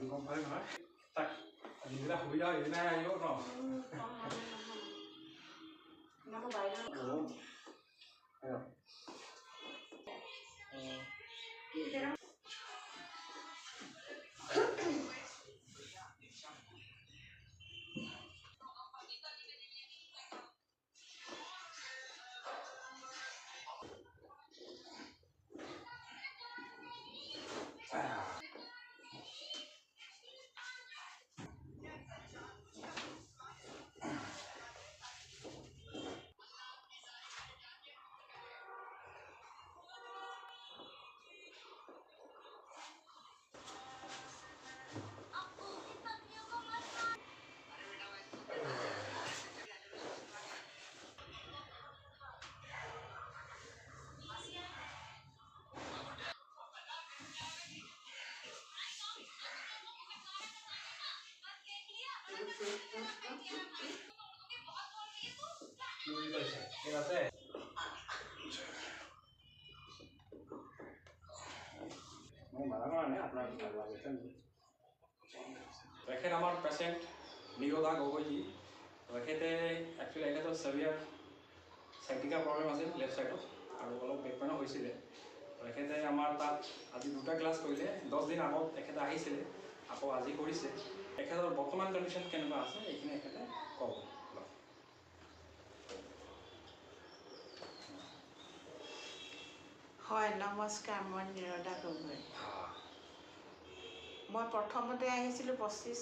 আজি গম পালি নহয় তাক যিদিনা সুবিধা হয় সেইদিনাই আহিব ন তেখেত আমাৰ পেচেণ্ট নিৰোধা গগৈজী তেখেতে একচুৱেলি এখেতৰ চেভিয়াৰ চাইটিকা প্ৰব্লেম আছিল লেফ্ট ছাইডত আৰু অলপ বেকপেইনো হৈছিলে তেখেতে আমাৰ তাত আজি 2টা ক্লাছ কৰিলে 10 দিন আগত তেখেতে আহিছিলে আকৌ আজি কৰিছে তেখেতৰ বৰ্তমান কণ্ডিশ্যন কেনেকুৱা আছে এইখিনি তেখেতে ক'ব হয় নমস্কাৰ মই নিৰোধা গগৈ মই প্ৰথমতে আহিছিলোঁ 25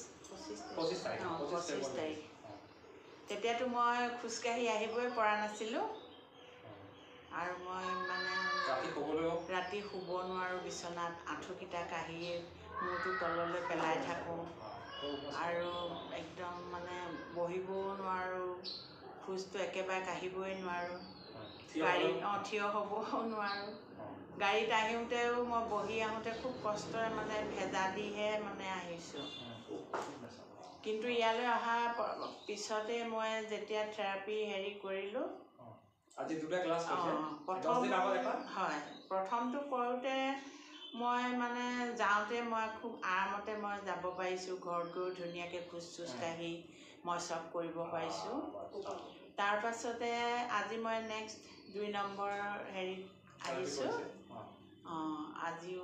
তাৰিখ তেতিয়াতো মই খোজকাঢ়ি আহিবই পৰা নাছিলোঁ আৰু মই মানে ৰাতি শুব নোৱাৰোঁ বিচনাত আঁঠুকেইটা কাঢ়িয়ে মূৰটো তললৈ পেলাই থাকোঁ আৰু একদম মানে বহিবও নোৱাৰোঁ খোজটো একেবাৰে কাঢ়িবই নোৱাৰোঁ গাড়ীত থিয় হ'বও নোৱাৰোঁ গাড়ীত আহোঁতেও মই বহি আহোঁতে খুব কষ্টৰে মানে ভেজা দিহে মানে আহিছোঁ কিন্তু ইয়ালৈ অহাৰ পিছতে মই যেতিয়া থেৰাপি কৰিলোঁ আজি 2টা ক্লাছ হয় প্ৰথমটো কৰোঁতে মই মানে যাওঁতে মই খুব আৰামতে মই যাব পাৰিছোঁ ঘৰত গৈ ধুনীয়াকৈ খোজ কাঢ়ি মই চব কৰিব পাৰিছোঁ তাৰ পাছতে আজি মই নেক্সট 2 নম্বৰ আহিছোঁ আজিও